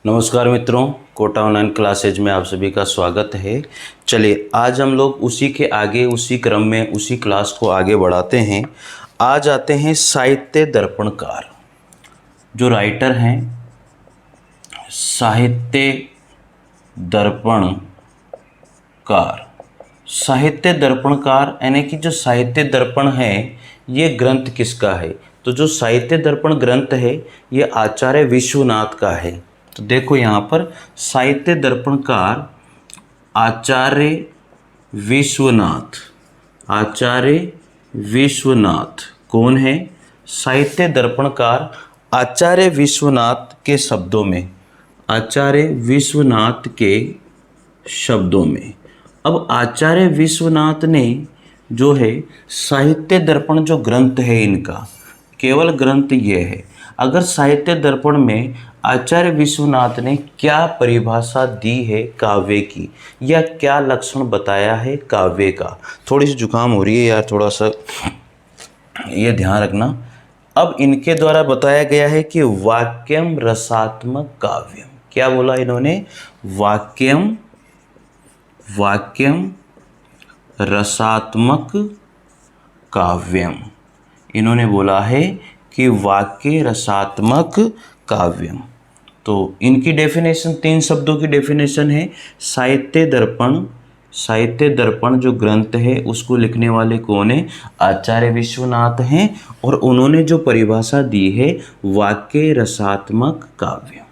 नमस्कार मित्रों, Kota online classes में आप सभी का स्वागत है। चलिए आज हम लोग उसी के आगे उसी क्रम में उसी क्लास को आगे बढ़ाते हैं। आज आते हैं साहित्य दर्पणकार। जो राइटर हैं साहित्य दर्पणकार। साहित्य दर्पणकार यानी कि जो साहित्य दर्पण है ये ग्रंथ किसका है? तो जो साहित्य दर्पण ग्रंथ है ये आचार्य विश्वनाथ का है। तो देखो यहाँ पर साहित्य दर्पणकार आचार्य विश्वनाथ। आचार्य विश्वनाथ कौन है? साहित्य दर्पणकार आचार्य विश्वनाथ के शब्दों में, आचार्य विश्वनाथ के शब्दों में। अब आचार्य विश्वनाथ ने जो है साहित्य दर्पण जो ग्रंथ है इनका केवल ग्रंथ ये है। अगर साहित्य दर्पण में आचार्य विश्वनाथ ने क्या परिभाषा दी है काव्य की या क्या लक्षण बताया है काव्य का। थोड़ी सी जुकाम हो रही है यार, थोड़ा सा ये ध्यान रखना। अब इनके द्वारा बताया गया है कि वाक्यम रसात्मक काव्यम। क्या बोला इन्होंने? वाक्यम रसात्मक काव्यम। इन्होंने बोला है कि वाक्य रसात्मक काव्यम। तो इनकी डेफिनेशन 3 शब्दों की डेफिनेशन है। साहित्य दर्पण जो ग्रंथ है उसको लिखने वाले कौन है? आचार्य विश्वनाथ हैं। और उन्होंने जो परिभाषा दी है वाक्य रसात्मक काव्य।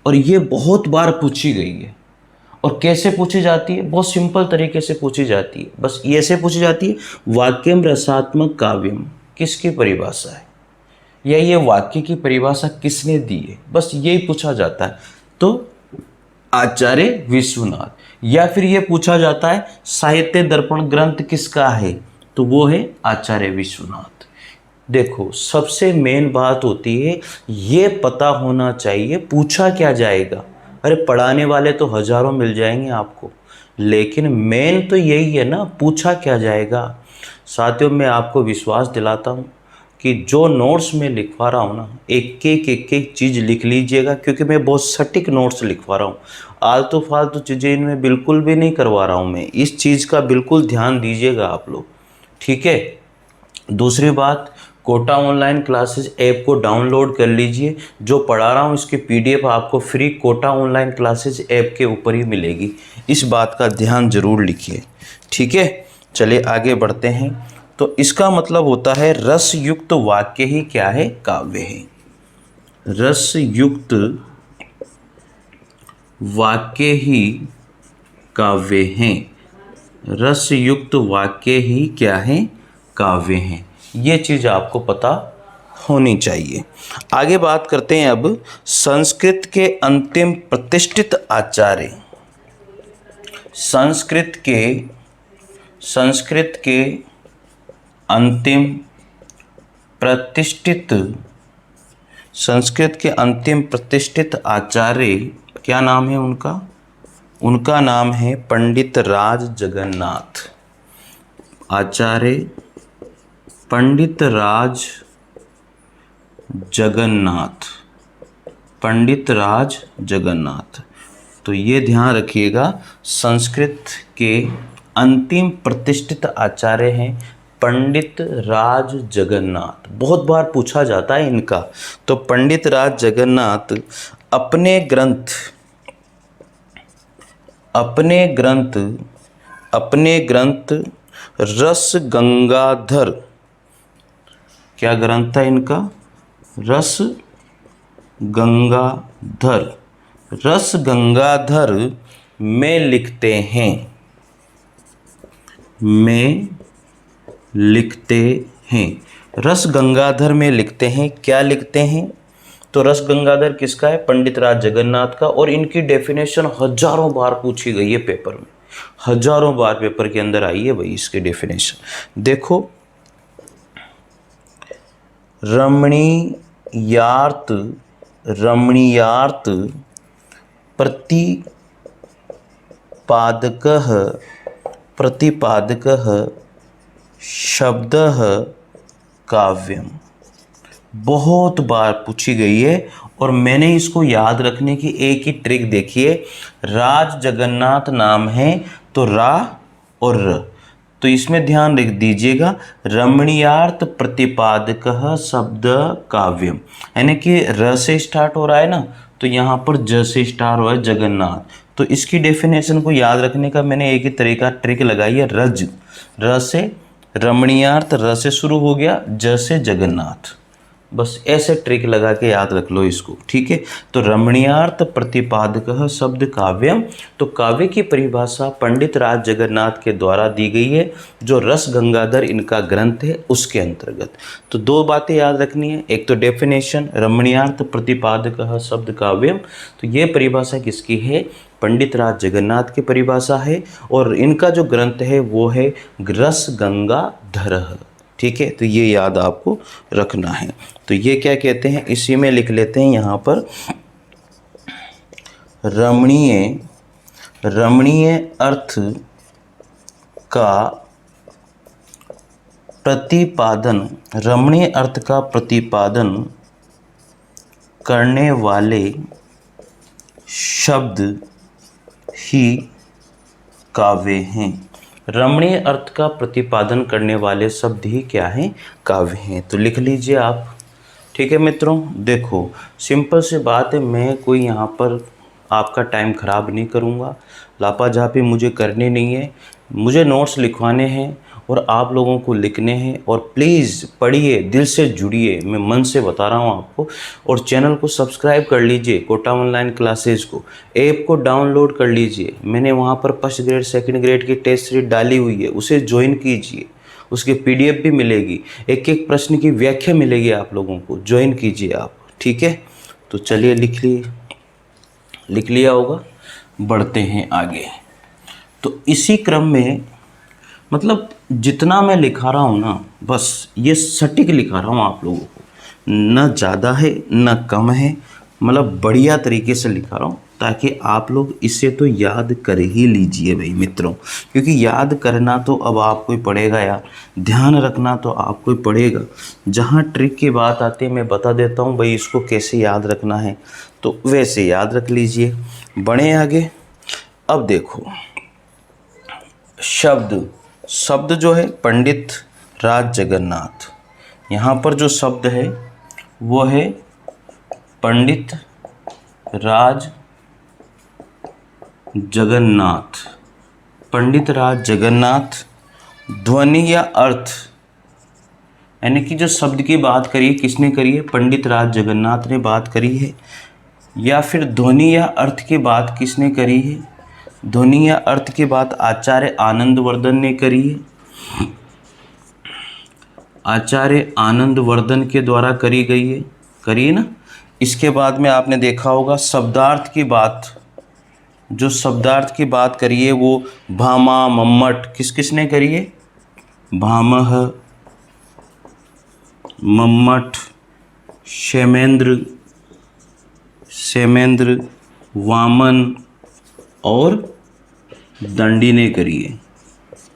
और ये बहुत बार पूछी गई है। और कैसे पूछी जाती है? बहुत सिंपल तरीके से पूछी जाती है। बस ऐसे पूछी जाती है, वाक्यम रसात्मक काव्यम किसकी परिभाषा है या ये वाक्य की परिभाषा किसने दी है, बस यही पूछा जाता है। तो आचार्य विश्वनाथ। या फिर ये पूछा जाता है साहित्य दर्पण ग्रंथ किसका है, तो वो है आचार्य विश्वनाथ। देखो सबसे मेन बात होती है ये पता होना चाहिए पूछा क्या जाएगा। अरे पढ़ाने वाले तो हजारों मिल जाएंगे आपको, लेकिन मेन तो यही है ना, पूछा क्या जाएगा। साथियों मैं आपको विश्वास दिलाता हूँ कि जो नोट्स में लिखवा रहा हूँ ना, एक एक चीज़ लिख लीजिएगा, क्योंकि मैं बहुत सटीक नोट्स लिखवा रहा हूँ। आलतू फालतू चीज़ें इनमें बिल्कुल भी नहीं करवा रहा हूँ मैं। इस चीज़ का बिल्कुल ध्यान दीजिएगा आप लोग, ठीक है। दूसरी बात, कोटा ऑनलाइन क्लासेस ऐप को डाउनलोड कर लीजिए। जो पढ़ा रहा हूँ इसकी PDF आपको free Kota online classes app के ऊपर ही मिलेगी। इस बात का ध्यान जरूर लिखिए, ठीक है। चलिए आगे बढ़ते हैं। तो इसका मतलब होता है रस युक्त वाक्य ही क्या है? काव्य है। रस युक्त वाक्य ही काव्य हैं। रस युक्त वाक्य ही क्या है? काव्य हैं। ये चीज़ आपको पता होनी चाहिए। आगे बात करते हैं अब संस्कृत के अंतिम प्रतिष्ठित आचार्य। संस्कृत के अंतिम प्रतिष्ठित आचार्य क्या नाम है उनका? उनका नाम है पंडित राज जगन्नाथ। आचार्य पंडित राज जगन्नाथ। तो ये ध्यान रखिएगा, संस्कृत के अंतिम प्रतिष्ठित आचार्य हैं पंडित राज जगन्नाथ। बहुत बार पूछा जाता है इनका। तो पंडित राज जगन्नाथ अपने ग्रंथ रस गंगाधर, क्या ग्रंथ था इनका? रस गंगाधर में लिखते हैं। रस गंगाधर में लिखते हैं। क्या लिखते हैं? तो रस गंगाधर किसका है? पंडित राज जगन्नाथ का। और इनकी डेफिनेशन हजारों बार पूछी गई है पेपर में, हजारों बार पेपर के अंदर आई है भाई इसकी डेफिनेशन। देखो, रमणीयार्थ प्रतिपादकः शब्दः काव्यम। बहुत बार पूछी गई है और मैंने इसको याद रखने की एक ही ट्रिक देखिए, राज जगन्नाथ नाम है तो रा और र, तो इसमें ध्यान रख दीजिएगा, रमणीयार्थ प्रतिपादकः शब्द काव्यम, यानी कि र से स्टार्ट हो रहा है ना, तो यहाँ पर ज से स्टार्ट हो रहा है जगन्नाथ। तो इसकी डेफिनेशन को याद रखने का मैंने एक ही तरीका ट्रिक लगाई है, रज, र से रमणीयार्थ, र से शुरू हो गया, ज से जगन्नाथ, बस ऐसे ट्रिक लगा के याद रख लो इसको, ठीक है। तो रमणीयार्थ प्रतिपादकः शब्द काव्यम, तो काव्य की परिभाषा पंडित राज जगन्नाथ के द्वारा दी गई है, जो रस गंगाधर इनका ग्रंथ है उसके अंतर्गत। तो दो बातें याद रखनी है, एक तो डेफिनेशन रमणीयार्थ प्रतिपादकः शब्द काव्यम, तो ये परिभाषा किसकी है, पंडित राज जगन्नाथ की परिभाषा है, और इनका जो ग्रंथ है वो है रस गंगाधर, ठीक है। तो ये याद आपको रखना है। तो ये क्या कहते हैं, इसी में लिख लेते हैं यहाँ पर, रमणीय अर्थ का प्रतिपादन, रमणीय अर्थ का प्रतिपादन करने वाले शब्द ही काव्य हैं। रमणीय अर्थ का प्रतिपादन करने वाले शब्द ही क्या हैं, काव्य हैं। तो लिख लीजिए आप, ठीक है मित्रों। देखो सिंपल सी बात है, मैं कोई यहाँ पर आपका टाइम ख़राब नहीं करूँगा, लापाझापी मुझे करनी नहीं है, मुझे नोट्स लिखवाने हैं और आप लोगों को लिखने हैं। और प्लीज़ पढ़िए, दिल से जुड़िए, मैं मन से बता रहा हूँ आपको। और चैनल को सब्सक्राइब कर लीजिए, कोटा ऑनलाइन क्लासेस को, ऐप को डाउनलोड कर लीजिए, मैंने वहाँ पर फर्स्ट ग्रेड सेकंड ग्रेड की टेस्ट सीरीज डाली हुई है, उसे ज्वाइन कीजिए, उसकी PDF भी मिलेगी, एक एक प्रश्न की व्याख्या मिलेगी आप लोगों को, ज्वाइन कीजिए आप, ठीक है। तो चलिए लिख लिया होगा, बढ़ते हैं आगे। तो इसी क्रम में मतलब जितना मैं लिखा रहा हूँ ना, बस ये सटीक लिखा रहा हूँ आप लोगों को, न ज़्यादा है न कम है, मतलब बढ़िया तरीके से लिखा रहा हूँ, ताकि आप लोग इसे तो याद कर ही लीजिए भाई मित्रों, क्योंकि याद करना तो अब आपको ही पड़ेगा यार, ध्यान रखना तो आपको ही पड़ेगा। जहाँ ट्रिक की बात आती है मैं बता देता हूँ भाई इसको कैसे याद रखना है, तो वैसे याद रख लीजिए। बढ़े आगे, अब देखो शब्द जो है पंडित राज जगन्नाथ, यहाँ पर जो शब्द है वो है पंडित राज जगन्नाथ, पंडित राज जगन्नाथ। ध्वनि या अर्थ, यानी कि जो शब्द की बात करी किसने करी है, पंडित राज जगन्नाथ ने बात करी है। या फिर ध्वनि या अर्थ की बात किसने करी है, ध्वनि या अर्थ की बात आचार्य आनंदवर्धन ने करी है, आचार्य आनंदवर्धन के द्वारा करी गई है, करी है ना। इसके बाद में आपने देखा होगा शब्दार्थ की बात, जो शब्दार्थ की बात करी है वो भामा मम्मट किसने करी है, भामह, मम्मट, क्षेमेंद्र, वामन और दंडी ने करी है,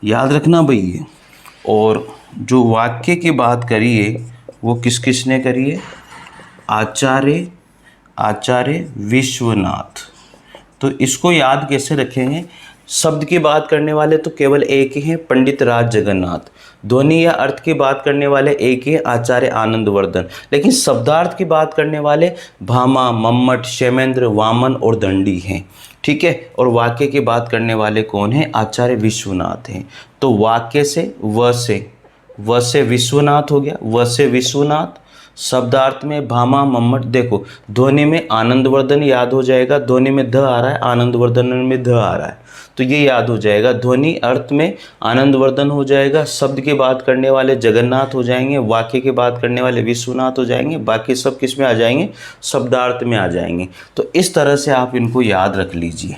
याद रखना भाई ये। और जो वाक्य की बात करी है वो किसने करी है, आचार्य विश्वनाथ। तो इसको याद कैसे रखेंगे, शब्द की बात करने वाले तो केवल एक ही हैं, पंडित राज जगन्नाथ। ध्वनि या अर्थ की बात करने वाले एक ही, आचार्य आनंदवर्धन। लेकिन शब्दार्थ की बात करने वाले भामा, मम्मट, क्षेमेंद्र, वामन और दंडी हैं, ठीक है। और वाक्य की बात करने वाले कौन हैं, आचार्य विश्वनाथ हैं। तो वाक्य से व से विश्वनाथ हो गया, व से विश्वनाथ। शब्दार्थ में भामा मम्मट, देखो ध्वनि में आनंदवर्धन याद हो जाएगा, ध्वनि में ध आ रहा है, आनंदवर्धन में ध आ रहा है, तो ये याद हो जाएगा। ध्वनि अर्थ में आनंदवर्धन हो जाएगा, शब्द की बात करने वाले जगन्नाथ हो जाएंगे, वाक्य की बात करने वाले विश्वनाथ हो जाएंगे, बाकी सब किस में आ जाएंगे, शब्दार्थ में आ जाएंगे। तो इस तरह से आप इनको याद रख लीजिए।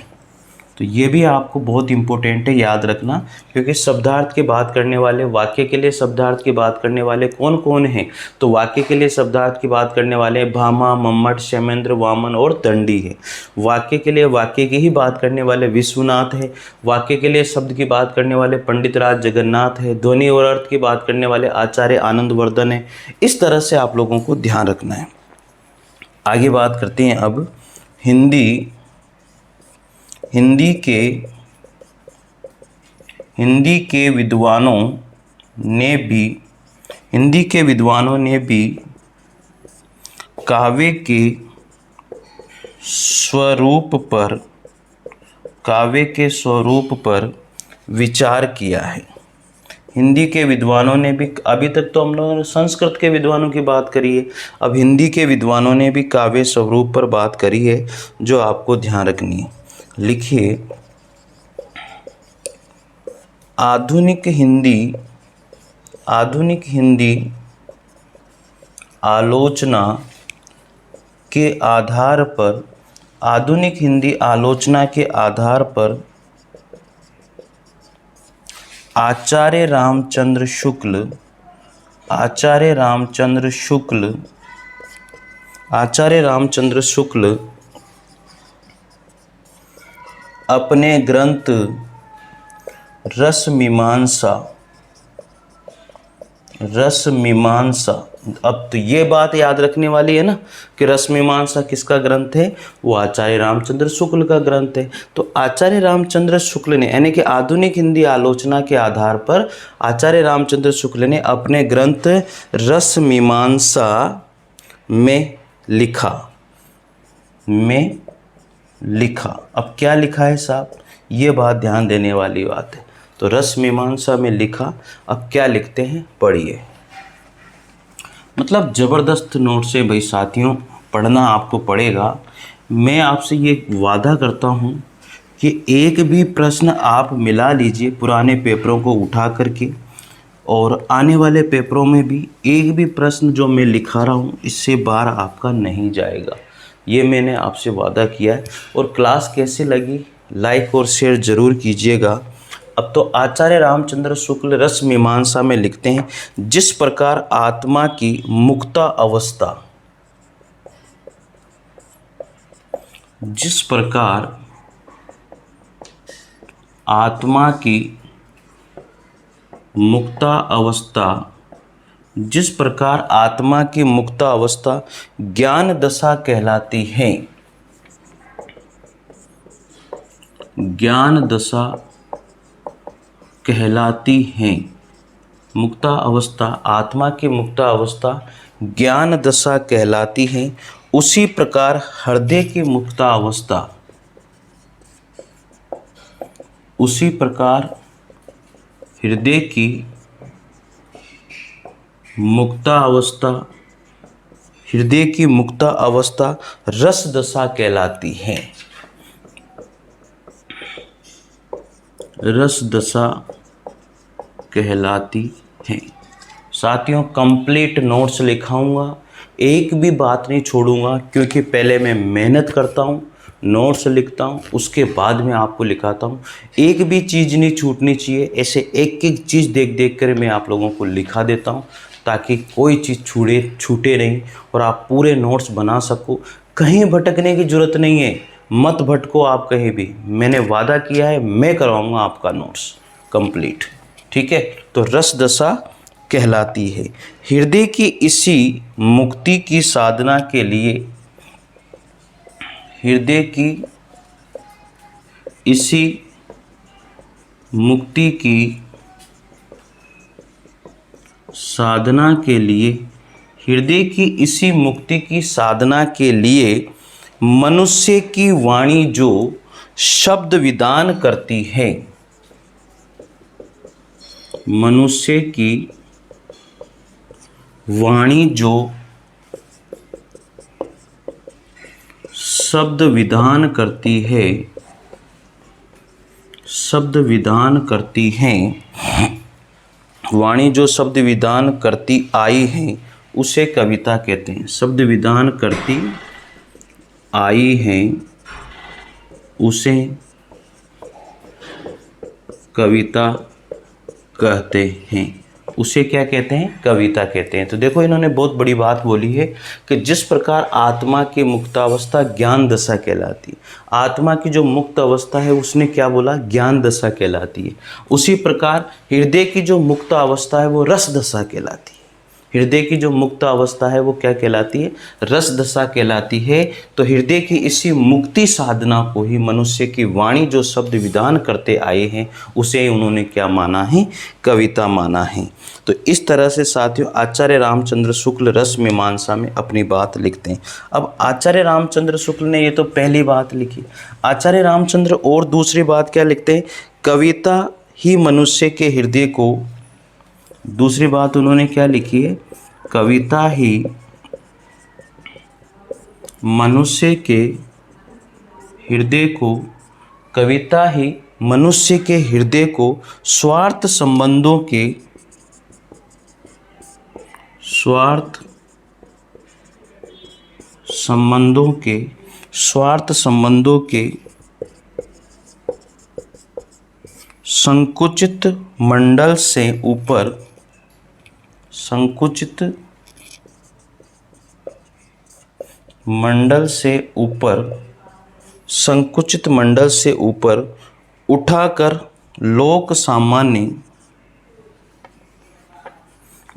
तो ये भी आपको बहुत इंपॉर्टेंट है याद रखना, क्योंकि शब्दार्थ की बात करने वाले, वाक्य के लिए शब्दार्थ की बात करने वाले कौन कौन हैं, तो वाक्य के लिए शब्दार्थ की बात करने वाले भामा, मम्मट, क्षेमेंद्र, वामन और दंडी है। वाक्य के लिए वाक्य की ही बात करने वाले विश्वनाथ है। वाक्य के लिए शब्द की बात करने वाले पंडित राज जगन्नाथ है। ध्वनि और अर्थ की बात करने वाले आचार्य आनंदवर्धन है। इस तरह से आप लोगों को ध्यान रखना है। आगे बात करते हैं अब हिंदी हिंदी के हिंदी के विद्वानों ने भी काव्य के स्वरूप पर विचार किया है। हिंदी के विद्वानों ने भी, अभी तक तो हम लोगों ने संस्कृत के विद्वानों की बात करी है, अब हिंदी के विद्वानों ने भी काव्य स्वरूप पर बात करी है, जो आपको ध्यान रखनी है। लिखिए, आधुनिक हिंदी आलोचना के आधार पर आचार्य रामचंद्र शुक्ल अपने ग्रंथ रसमीमांसा, अब तो ये बात याद रखने वाली है ना कि रसमीमांसा किसका ग्रंथ है, वो आचार्य रामचंद्र शुक्ल का ग्रंथ है। तो आचार्य रामचंद्र शुक्ल ने, यानी कि आधुनिक हिंदी आलोचना के आधार पर आचार्य रामचंद्र शुक्ल ने अपने ग्रंथ रसमीमांसा में लिखा। अब क्या लिखा है साहब, ये बात ध्यान देने वाली बात है। तो रसमीमांसा में लिखा, अब क्या लिखते हैं पढ़िए। मतलब ज़बरदस्त नोट से भाई साथियों पढ़ना आपको पड़ेगा। मैं आपसे ये वादा करता हूँ कि एक भी प्रश्न आप मिला लीजिए पुराने पेपरों को उठा करके, और आने वाले पेपरों में भी एक भी प्रश्न जो मैं लिखा रहा हूँ इससे बाहर आपका नहीं जाएगा, ये मैंने आपसे वादा किया है। और क्लास कैसे लगी लाइक और शेयर ज़रूर कीजिएगा। अब तो आचार्य रामचंद्र शुक्ल रसमीमांसा में लिखते हैं, जिस प्रकार आत्मा की मुक्ता अवस्था ज्ञान दशा कहलाती है। मुक्ता अवस्था, आत्मा की मुक्ता अवस्था ज्ञान दशा कहलाती है। उसी प्रकार हृदय की मुक्ता अवस्था रस दशा कहलाती है। साथियों कंप्लीट नोट्स लिखाऊंगा, एक भी बात नहीं छोड़ूंगा, क्योंकि पहले मैं मेहनत करता हूँ, नोट्स लिखता हूँ, उसके बाद में आपको लिखाता हूँ। एक भी चीज़ नहीं छूटनी चाहिए, ऐसे एक एक चीज़ देख देख कर मैं आप लोगों को लिखा देता हूँ, ताकि कोई चीज़ छूटे नहीं और आप पूरे नोट्स बना सको। कहीं भटकने की ज़रूरत नहीं है, मत भटको आप कहीं भी। मैंने वादा किया है, मैं करवाऊँगा आपका नोट्स कंप्लीट, ठीक है। तो रस दशा कहलाती है। हृदय की इसी मुक्ति की साधना के लिए मनुष्य की वाणी जो शब्द विधान करती है, शब्द विधान करती आई है, उसे कविता कहते हैं। शब्द विधान करती आई है, उसे कविता कहते हैं। उसे क्या कहते हैं, कविता कहते हैं। तो देखो इन्होंने बहुत बड़ी बात बोली है कि जिस प्रकार आत्मा की मुक्तावस्था ज्ञान दशा कहलाती है, आत्मा की जो मुक्त अवस्था है उसने क्या बोला, ज्ञान दशा कहलाती है। उसी प्रकार हृदय की जो मुक्त अवस्था है वो रस दशा कहलाती है। हृदय की जो मुक्त अवस्था है वो क्या कहलाती है? रस दशा कहलाती है। तो हृदय की इसी मुक्ति साधना को ही मनुष्य की वाणी जो शब्द विधान करते आए हैं उसे उन्होंने क्या माना है? कविता माना है। तो इस तरह से साथियों आचार्य रामचंद्र शुक्ल रस मीमांसा में अपनी बात लिखते हैं। अब आचार्य रामचंद्र शुक्ल ने ये तो पहली बात लिखी, आचार्य रामचंद्र और दूसरी बात क्या लिखते हैं? कविता ही मनुष्य के हृदय को, दूसरी बात उन्होंने क्या लिखी है? कविता ही मनुष्य के हृदय को, कविता ही मनुष्य के हृदय को स्वार्थ संबंधों के, स्वार्थ संबंधों के संकुचित मंडल से ऊपर, संकुचित मंडल से ऊपर उठाकर लोक सामान्य,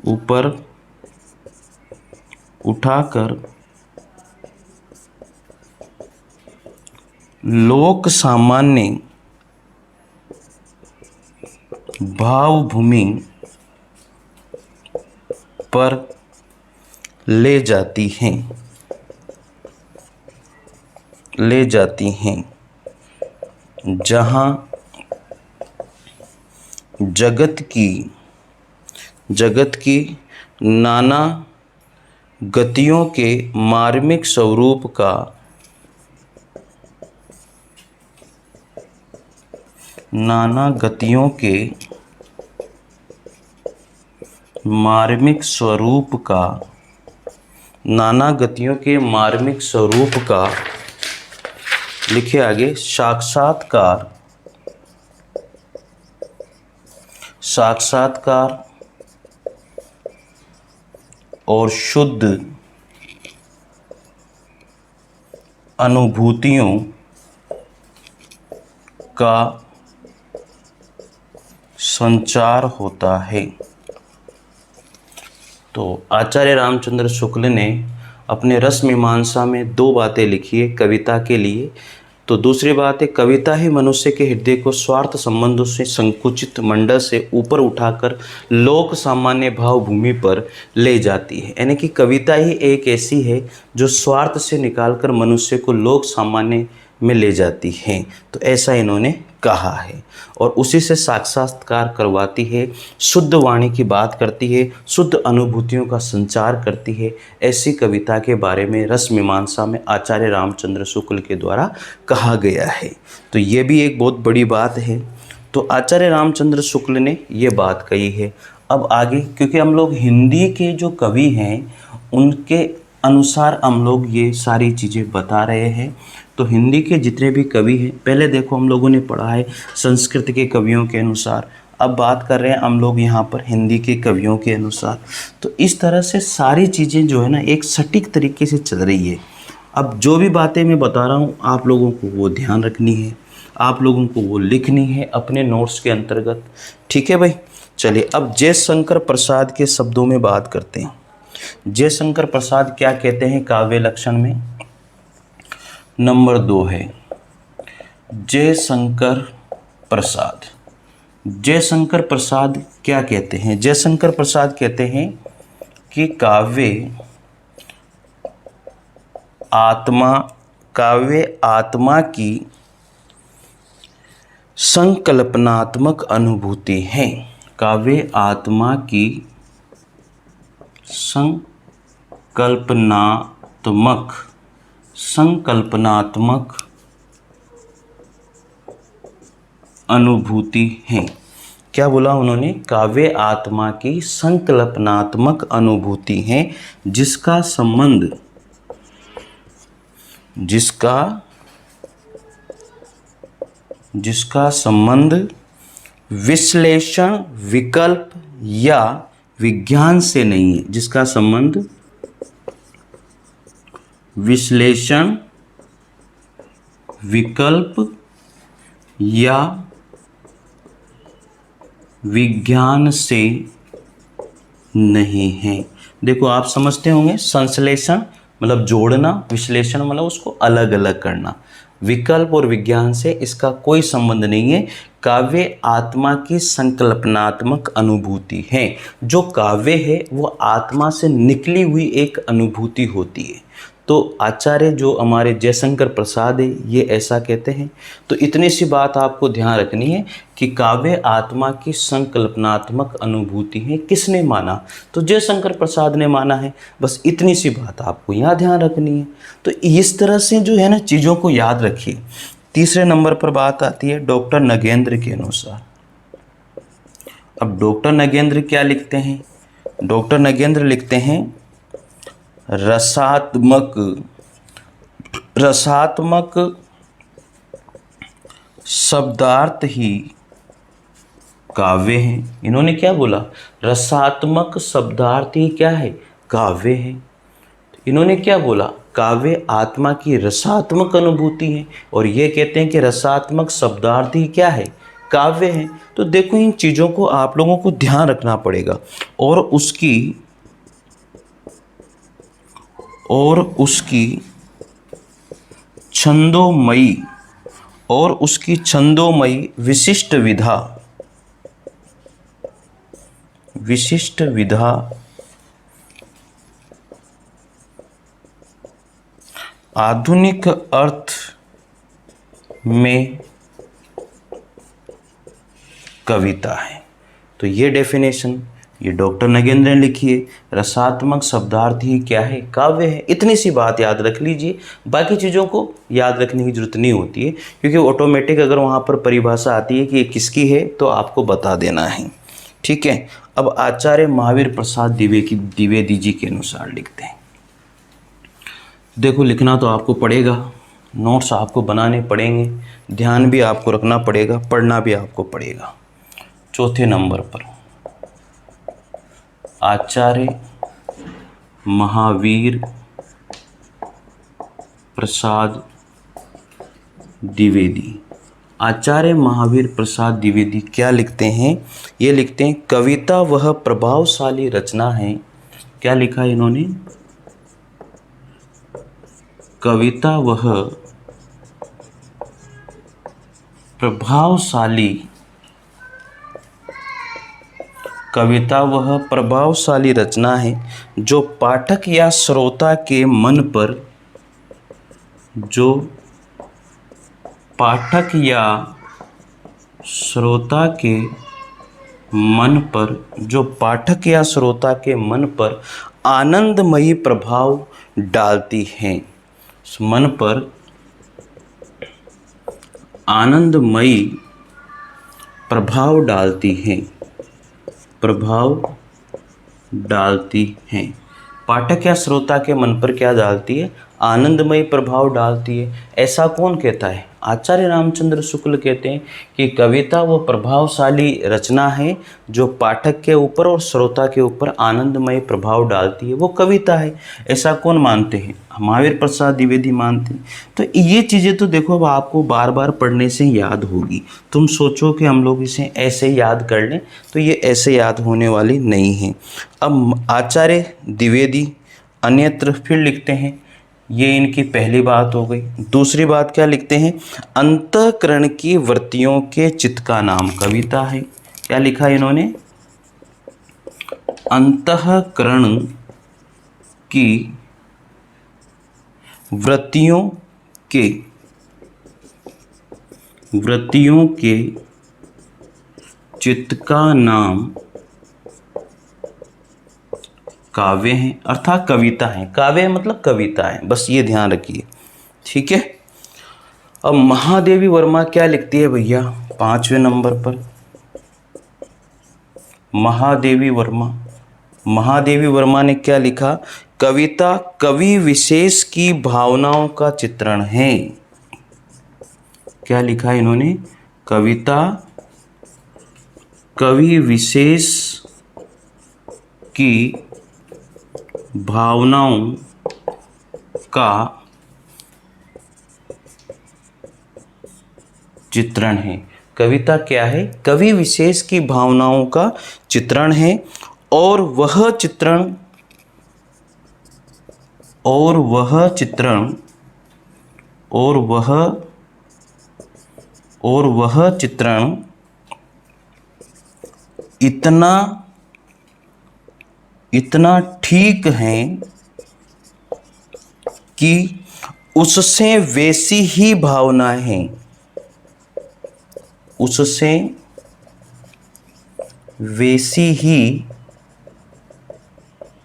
ऊपर उठाकर लोक सामान्य भावभूमि पर ले जाती हैं, जहाँ जगत की नाना गतियों के मार्मिक स्वरूप का, नाना गतियों के मार्मिक स्वरूप का लिखे आगे साक्षात्कार और शुद्ध अनुभूतियों का संचार होता है। तो आचार्य रामचंद्र शुक्ल ने अपने रस मीमांसा में दो बातें लिखी है कविता के लिए। तो दूसरी बात है, कविता ही मनुष्य के हृदय को स्वार्थ संबंधों से संकुचित मंडल से ऊपर उठाकर लोक सामान्य भाव भूमि पर ले जाती है। यानी कि कविता ही एक ऐसी है जो स्वार्थ से निकालकर मनुष्य को लोक सामान्य में ले जाती है। तो ऐसा इन्होंने कहा है और उसी से साक्षात्कार करवाती है, शुद्ध वाणी की बात करती है, शुद्ध अनुभूतियों का संचार करती है। ऐसी कविता के बारे में रस मीमांसा में आचार्य रामचंद्र शुक्ल के द्वारा कहा गया है। तो ये भी एक बहुत बड़ी बात है। तो आचार्य रामचंद्र शुक्ल ने ये बात कही है। अब आगे, क्योंकि हम लोग हिंदी के जो कवि हैं उनके अनुसार हम लोग ये सारी चीज़ें बता रहे हैं। तो हिंदी के जितने भी कवि हैं, पहले देखो हम लोगों ने पढ़ा है संस्कृत के कवियों के अनुसार, अब बात कर रहे हैं हम लोग यहाँ पर हिंदी के कवियों के अनुसार। तो इस तरह से सारी चीज़ें जो है ना एक सटीक तरीके से चल रही है। अब जो भी बातें मैं बता रहा हूँ आप लोगों को वो ध्यान रखनी है, आप लोगों को वो लिखनी है अपने नोट्स के अंतर्गत। ठीक है भाई, चलिए अब जयशंकर प्रसाद के शब्दों में बात करते हैं। जयशंकर प्रसाद क्या कहते हैं काव्य लक्षण में? नंबर 2 है जयशंकर प्रसाद। जयशंकर प्रसाद क्या कहते हैं? जयशंकर प्रसाद कहते हैं कि काव्य आत्मा की संकल्पनात्मक अनुभूति है। काव्य आत्मा की संकल्पनात्मक अनुभूति है। क्या बोला उन्होंने? काव्य आत्मा की संकल्पनात्मक अनुभूति है जिसका संबंध विश्लेषण, विकल्प या विज्ञान से नहीं है। जिसका संबंध विश्लेषण, विकल्प या विज्ञान से नहीं है। देखो आप समझते होंगे, संश्लेषण मतलब जोड़ना, विश्लेषण मतलब उसको अलग अलग करना। विकल्प और विज्ञान से इसका कोई संबंध नहीं है। काव्य आत्मा की संकल्पनात्मक अनुभूति है। जो काव्य है वो आत्मा से निकली हुई एक अनुभूति होती है। तो आचार्य जो हमारे जयशंकर प्रसाद है ये ऐसा कहते हैं। तो इतनी सी बात आपको ध्यान रखनी है कि काव्य आत्मा की संकल्पनात्मक अनुभूति है। किसने माना? तो जयशंकर प्रसाद ने माना है। बस इतनी सी बात आपको यहाँ ध्यान रखनी है। तो इस तरह से जो है ना चीज़ों को याद रखिए। तीसरे नंबर पर बात आती है डॉक्टर नगेंद्र के अनुसार। अब डॉक्टर नगेंद्र क्या लिखते हैं? डॉक्टर नगेंद्र लिखते हैं रसात्मक शब्दार्थ ही काव्य है। इन्होंने क्या बोला? रसात्मक शब्दार्थ ही क्या है? काव्य है। इन्होंने क्या बोला? काव्य आत्मा की रसात्मक अनुभूति है। और ये कहते हैं कि रसात्मक शब्दार्थ ही क्या है? काव्य है। तो देखो इन चीज़ों को आप लोगों को ध्यान रखना पड़ेगा। और उसकी छंदोमयी विशिष्ट विधा आधुनिक अर्थ में कविता है। तो ये डेफिनेशन ये डॉक्टर नगेंद्र ने लिखी है। रसात्मक शब्दार्थ ही क्या है? काव्य है। इतनी सी बात याद रख लीजिए। बाकी चीज़ों को याद रखने की जरूरत नहीं होती है, क्योंकि ऑटोमेटिक अगर वहाँ पर परिभाषा आती है कि ये किसकी है तो आपको बता देना है। ठीक है। अब आचार्य महावीर प्रसाद द्विवेदी जी के अनुसार लिखते हैं। देखो लिखना तो आपको पड़ेगा, नोट्स आपको बनाने पड़ेंगे, ध्यान भी आपको रखना पड़ेगा, पढ़ना भी आपको पड़ेगा। चौथे नंबर पर आचार्य महावीर प्रसाद द्विवेदी। आचार्य महावीर प्रसाद द्विवेदी क्या लिखते हैं? ये लिखते हैं कविता वह प्रभावशाली रचना है। क्या लिखा है इन्होंने? कविता वह प्रभावशाली रचना है जो पाठक या श्रोता के मन पर आनंदमयी प्रभाव डालती है। मन पर आनंदमयी प्रभाव डालती हैं। पाठक या श्रोता के मन पर क्या डालती है? आनंदमयी प्रभाव डालती है। ऐसा कौन कहता है? आचार्य रामचंद्र शुक्ल कहते हैं कि कविता वो प्रभावशाली रचना है जो पाठक के ऊपर और श्रोता के ऊपर आनंदमय प्रभाव डालती है, वो कविता है। ऐसा कौन मानते हैं? महावीर प्रसाद द्विवेदी मानते हैं। तो ये चीज़ें तो देखो अब आपको बार बार पढ़ने से याद होगी। तुम सोचो कि हम लोग इसे ऐसे याद कर लें, तो ये ऐसे याद होने वाली नहीं है। अब आचार्य द्विवेदी अन्यत्र फिर लिखते हैं, ये इनकी पहली बात हो गई। दूसरी बात क्या लिखते हैं? अंतःकरण की वृत्तियों के चित्त का नाम कविता है। क्या लिखा है इन्होंने? अंतःकरण की वृत्तियों के चित्त का नाम काव्य है, अर्थात कविता है। काव्य मतलब कविता है, बस ये ध्यान रखिए। ठीक है। अब महादेवी वर्मा क्या लिखती है भैया? 5वें नंबर पर महादेवी वर्मा ने क्या लिखा? कविता कवि विशेष की भावनाओं का चित्रण है। क्या लिखा है इन्होंने? कविता कवि विशेष की भावनाओं का चित्रण है। कविता क्या है? कवि विशेष की भावनाओं का चित्रण है। और वह चित्रण और वह चित्रण और वह और वह चित्रण इतना इतना ठीक है कि उससे वैसी ही भावनाएं हैं, उससे वैसी ही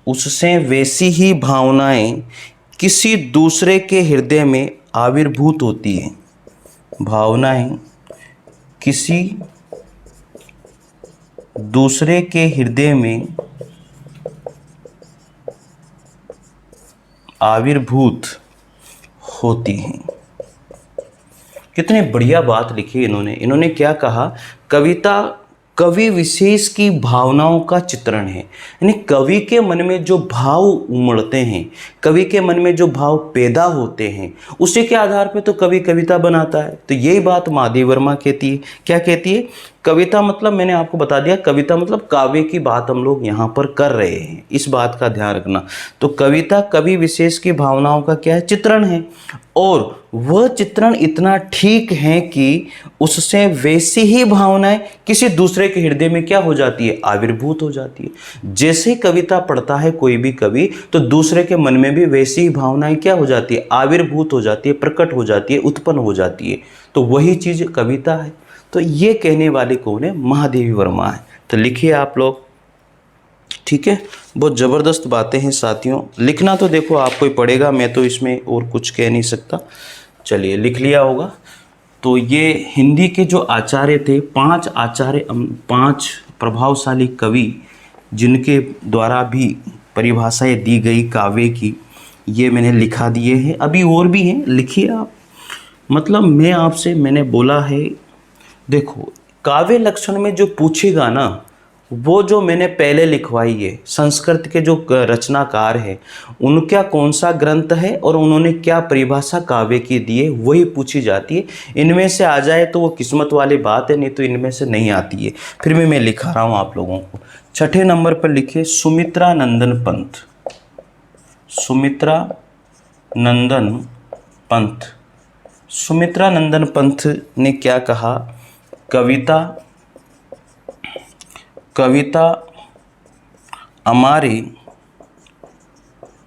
उससे वैसी ही भावनाएं किसी दूसरे के हृदय में आविर्भूत होती हैं। भावनाएं किसी दूसरे के हृदय में आविर्भूत होती हैं। कितने बढ़िया बात लिखी इन्होंने क्या कहा, कविता कवि विशेष की भावनाओं का चित्रण है। यानी कवि के मन में जो भाव उमड़ते हैं, कवि के मन में जो भाव पैदा होते हैं, उसी के आधार पे तो कवि कविता बनाता है। तो यही बात महादेवी वर्मा कहती है। क्या कहती है? कविता मतलब, मैंने आपको बता दिया, कविता मतलब काव्य की बात हम लोग यहाँ पर कर रहे हैं, इस बात का ध्यान रखना। तो कविता कवि विशेष की भावनाओं का क्या है? चित्रण है। और वह चित्रण इतना ठीक है कि उससे वैसी ही भावनाएं किसी दूसरे के हृदय में क्या हो जाती है? आविर्भूत हो जाती है। जैसे ही कविता पढ़ता है कोई भी कवि, तो दूसरे के मन में भी वैसी ही भावनाएं क्या हो जाती है? आविर्भूत हो जाती है, प्रकट हो जाती है, उत्पन्न हो जाती है। तो वही चीज कविता है। तो ये कहने वाले कौन है? महादेवी वर्मा है। तो लिखिए आप लोग, ठीक है। बहुत ज़बरदस्त बातें हैं साथियों। लिखना तो देखो आपको ही पड़ेगा, मैं तो इसमें और कुछ कह नहीं सकता। चलिए, लिख लिया होगा। तो ये हिंदी के जो आचार्य थे, 5 आचार्य, 5 प्रभावशाली कवि जिनके द्वारा भी परिभाषाएं दी गई काव्य की, ये मैंने लिखा दिए हैं। अभी और भी हैं, लिखिए आप। मतलब मैंने बोला है, देखो काव्य लक्षण में जो पूछेगा ना, वो जो मैंने पहले लिखवाई है, संस्कृत के जो रचनाकार है उनका कौन सा ग्रंथ है और उन्होंने क्या परिभाषा काव्य की दी है, वही पूछी जाती है। इनमें से आ जाए तो वो किस्मत वाली बात है, नहीं तो इनमें से नहीं आती है। फिर भी मैं लिखा रहा हूँ आप लोगों को। 6ठे नंबर पर लिखिए सुमित्रा नंदन पंत। सुमित्रा नंदन पंत। सुमित्रा नंदन पंत ने क्या कहा? कविता हमारे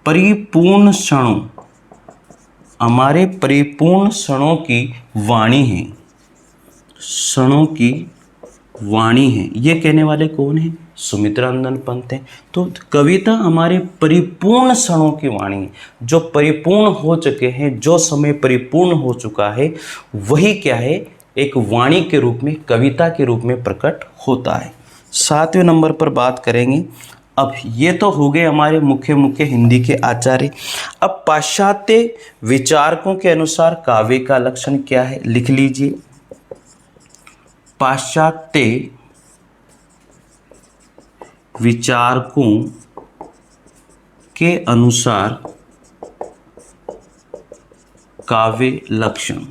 परिपूर्ण क्षणों की वाणी है। क्षणों की वाणी है। ये कहने वाले कौन है? सुमित्रा नंदन पंत हैं। तो कविता हमारे परिपूर्ण क्षणों की वाणी है। जो परिपूर्ण हो चुके हैं, जो समय परिपूर्ण हो चुका है, वही क्या है? एक वाणी के रूप में, कविता के रूप में प्रकट होता है। 7वें नंबर पर बात करेंगे। अब ये तो हो गए हमारे मुख्य हिंदी के आचार्य। अब पाश्चात्य विचारकों के अनुसार काव्य का लक्षण क्या है? लिख लीजिए। पाश्चात्य विचारकों के अनुसार काव्य लक्षण,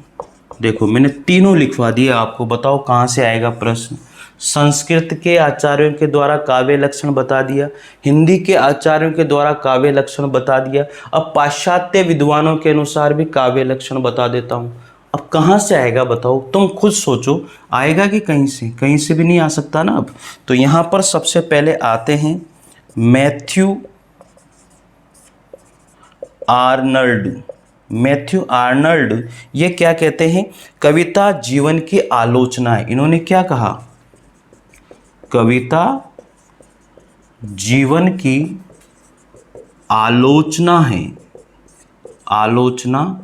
देखो मैंने तीनों लिखवा दिए आपको। बताओ कहाँ से आएगा प्रश्न? संस्कृत के आचार्यों के द्वारा काव्य लक्षण बता दिया, हिंदी के आचार्यों के द्वारा काव्य लक्षण बता दिया, अब पाश्चात्य विद्वानों के अनुसार भी काव्य लक्षण बता देता हूँ। अब कहाँ से आएगा बताओ? तुम खुद सोचो, आएगा कि कहीं से? कहीं से भी नहीं आ सकता ना। अब तो यहाँ पर सबसे पहले आते हैं मैथ्यू आर्नल्ड। ये क्या कहते हैं? कविता जीवन की आलोचना है। इन्होंने क्या कहा? कविता जीवन की आलोचना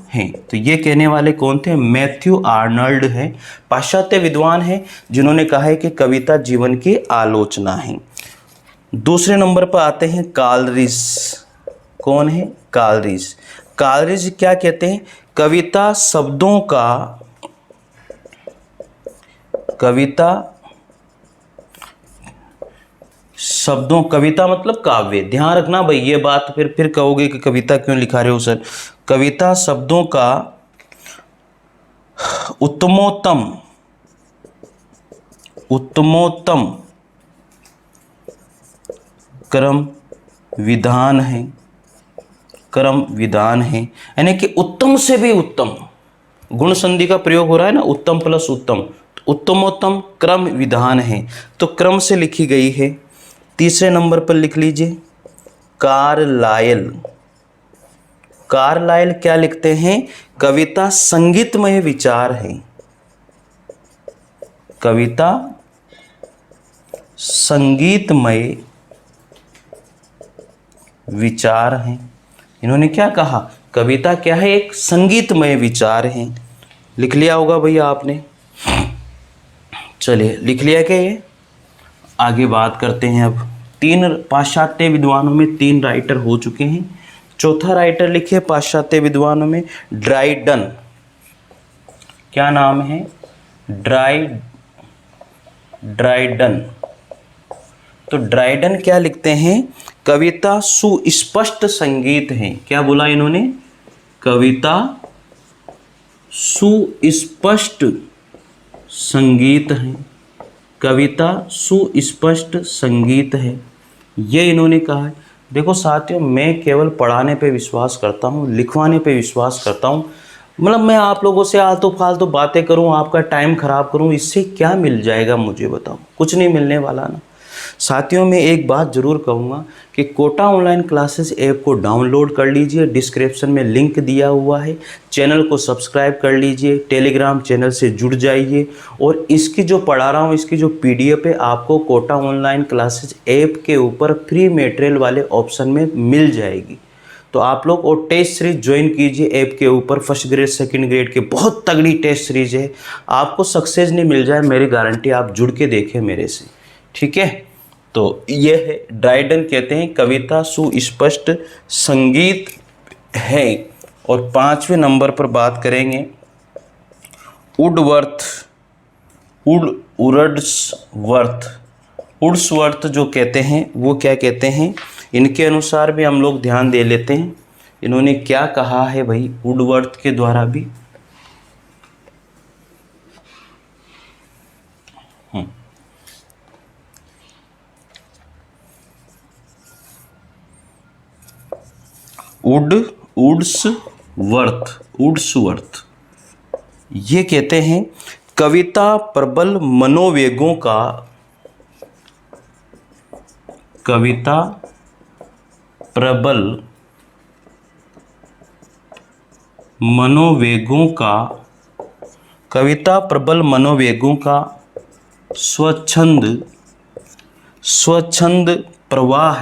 है। तो ये कहने वाले कौन थे? मैथ्यू आर्नल्ड है। पाश्चात्य विद्वान है जिन्होंने कहा है कि कविता जीवन की आलोचना है। दूसरे नंबर पर आते हैं कालरिज। कौन है? कालरिज। कालरिज क्या कहते हैं? कविता कविता मतलब काव्य। ध्यान रखना भाई ये बात, फिर कहोगे कि कविता क्यों लिखा रहे हो सर। कविता शब्दों का उत्तमोत्तम क्रम विधान है, क्रम विधान है, यानी कि उत्तम से भी उत्तम, गुण संधि का प्रयोग हो रहा है ना, उत्तम प्लस उत्तम, उत्तमोत्तम क्रम विधान है, तो क्रम से लिखी गई है। तीसरे नंबर पर लिख लीजिए कार्लाइल। कार्लाइल क्या लिखते हैं? कविता संगीतमय विचार है, कविता संगीतमय विचार है। इन्होंने क्या कहा? कविता क्या है? एक संगीतमय विचार है। लिख लिया होगा भैया आपने। चलिए लिख लिया क्या ये? आगे बात करते हैं। अब तीन पाश्चात्य विद्वानों में तीन राइटर हो चुके हैं। चौथा राइटर लिखे पाश्चात्य विद्वानों में ड्राइडन। क्या नाम है? ड्राइडन। तो ड्राइडन क्या लिखते हैं? कविता सुस्पष्ट संगीत है। क्या बोला इन्होंने? कविता सुस्पष्ट संगीत है, कविता सुस्पष्ट संगीत है, ये इन्होंने कहा है। देखो साथियों, मैं केवल पढ़ाने पे विश्वास करता हूँ, लिखवाने पे विश्वास करता हूँ। मतलब मैं आप लोगों से आलतू फालतू बातें करूँ, आपका टाइम खराब करूँ, इससे क्या मिल जाएगा मुझे बताओ? कुछ नहीं मिलने वाला ना। साथियों, मैं एक बात ज़रूर कहूँगा कि कोटा ऑनलाइन क्लासेस ऐप को डाउनलोड कर लीजिए, डिस्क्रिप्शन में लिंक दिया हुआ है। चैनल को सब्सक्राइब कर लीजिए, टेलीग्राम चैनल से जुड़ जाइए, और इसकी जो पढ़ा रहा हूँ इसकी जो PDF है आपको कोटा ऑनलाइन क्लासेस ऐप के ऊपर फ्री मटेरियल वाले ऑप्शन में मिल जाएगी। तो आप लोग और टेस्ट सीरीज ज्वाइन कीजिए ऐप के ऊपर। फर्स्ट ग्रेड सेकंड ग्रेड के बहुत तगड़ी टेस्ट सीरीज है, आपको सक्सेस नहीं मिल जाए मेरी गारंटी, आप जुड़ के देखें मेरे से, ठीक है। तो ये है ड्राइडन, कहते हैं कविता सुस्पष्ट संगीत है। और पांचवें नंबर पर बात करेंगे वुड्सवर्थ जो कहते हैं वो क्या कहते हैं? इनके अनुसार भी हम लोग ध्यान दे लेते हैं। इन्होंने क्या कहा है भाई वुडवर्थ के द्वारा भी? वुड्सवर्थ ये कहते हैं कविता प्रबल मनोवेगों का स्वच्छंद प्रवाह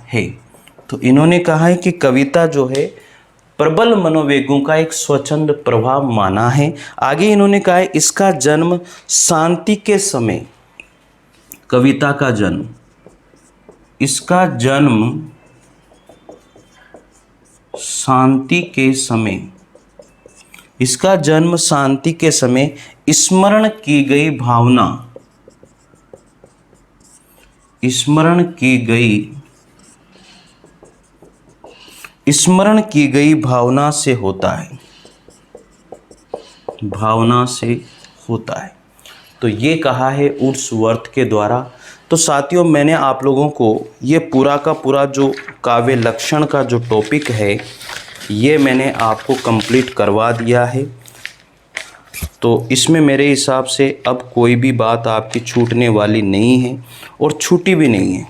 है। तो इन्होंने कहा है कि कविता जो है प्रबल मनोवेगों का एक स्वच्छंद प्रभाव माना है। आगे इन्होंने कहा है इसका जन्म शांति के समय, कविता का जन्म, इसका जन्म शांति के समय स्मरण की गई भावना से होता है। तो ये कहा है वुड्सवर्थ के द्वारा। तो साथियों, मैंने आप लोगों को ये पूरा का पूरा जो काव्य लक्षण का जो टॉपिक है ये मैंने आपको कंप्लीट करवा दिया है। तो इसमें मेरे हिसाब से अब कोई भी बात आपकी छूटने वाली नहीं है और छूटी भी नहीं है,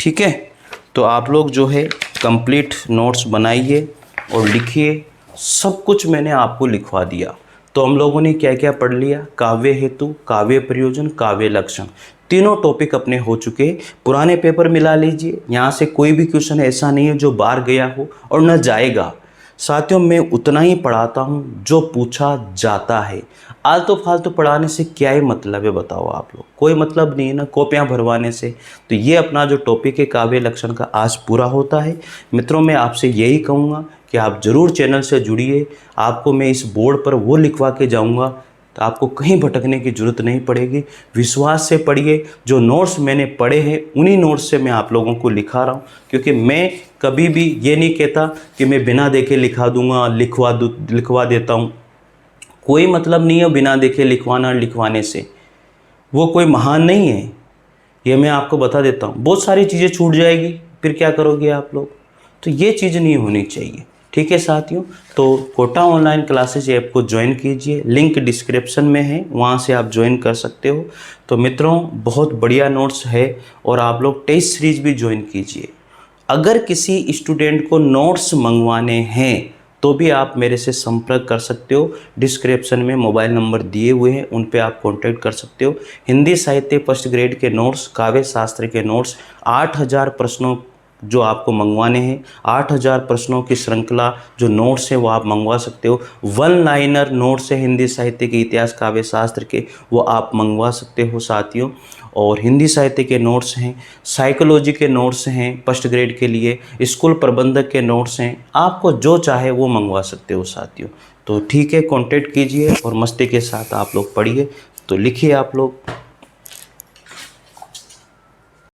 ठीक है। तो आप लोग जो है कंप्लीट नोट्स बनाइए और लिखिए। सब कुछ मैंने आपको लिखवा दिया। तो हम लोगों ने क्या क्या पढ़ लिया? काव्य हेतु, काव्य प्रयोजन, काव्य लक्षण, तीनों टॉपिक अपने हो चुके। पुराने पेपर मिला लीजिए, यहाँ से कोई भी क्वेश्चन ऐसा नहीं है जो बाहर गया हो और न जाएगा। साथियों, मैं उतना ही पढ़ाता हूँ जो पूछा जाता है। आलतू फालतू पढ़ाने से क्या ही मतलब है बताओ आप लोग? कोई मतलब नहीं है ना, कॉपियाँ भरवाने से। तो ये अपना जो टॉपिक है काव्य लक्षण का आज पूरा होता है। मित्रों, मैं आपसे यही कहूँगा कि आप ज़रूर चैनल से जुड़िए। आपको मैं इस बोर्ड पर वो लिखवा के जाऊँगा तो आपको कहीं भटकने की ज़रूरत नहीं पड़ेगी। विश्वास से पढ़िए। जो नोट्स मैंने पढ़े हैं उन्हीं नोट्स से मैं आप लोगों को लिखा रहा हूँ, क्योंकि मैं कभी भी ये नहीं कहता कि मैं बिना देखे लिखा दूंगा, लिखवा देता हूँ। कोई मतलब नहीं है बिना देखे लिखवाने से। वो कोई महान नहीं है। ये मैं आपको बता देता हूँ, बहुत सारी चीज़ें छूट जाएगी, फिर क्या करोगे आप लोग। तो ये चीज़ नहीं होनी चाहिए। ठीक है साथियों, तो कोटा ऑनलाइन क्लासेज ऐप को ज्वाइन कीजिए, लिंक डिस्क्रिप्शन में है, वहाँ से आप ज्वाइन कर सकते हो। तो मित्रों, बहुत बढ़िया नोट्स है, और आप लोग टेस्ट सीरीज भी ज्वाइन कीजिए। अगर किसी स्टूडेंट को नोट्स मंगवाने हैं तो भी आप मेरे से संपर्क कर सकते हो। डिस्क्रिप्शन में मोबाइल नंबर दिए हुए हैं, उन पे आप कांटेक्ट कर सकते हो। हिंदी साहित्य फर्स्ट ग्रेड के नोट्स, काव्य शास्त्र के नोट्स, 8000 प्रश्नों जो आपको मंगवाने हैं, 8000 प्रश्नों की श्रृंखला जो नोट्स है वो आप मंगवा सकते हो। वन लाइनर नोट्स है हिंदी साहित्य के, इतिहास, काव्य शास्त्र के, वो आप मंगवा सकते हो साथियों। और हिंदी साहित्य के नोट्स हैं, साइकोलॉजी के नोट्स हैं फर्स्ट ग्रेड के लिए, स्कूल प्रबंधक के नोट्स हैं, आपको जो चाहे वो मंगवा सकते हो साथियों। तो ठीक है, कांटेक्ट कीजिए और मस्ती के साथ आप लोग पढ़िए। तो लिखिए आप लोग।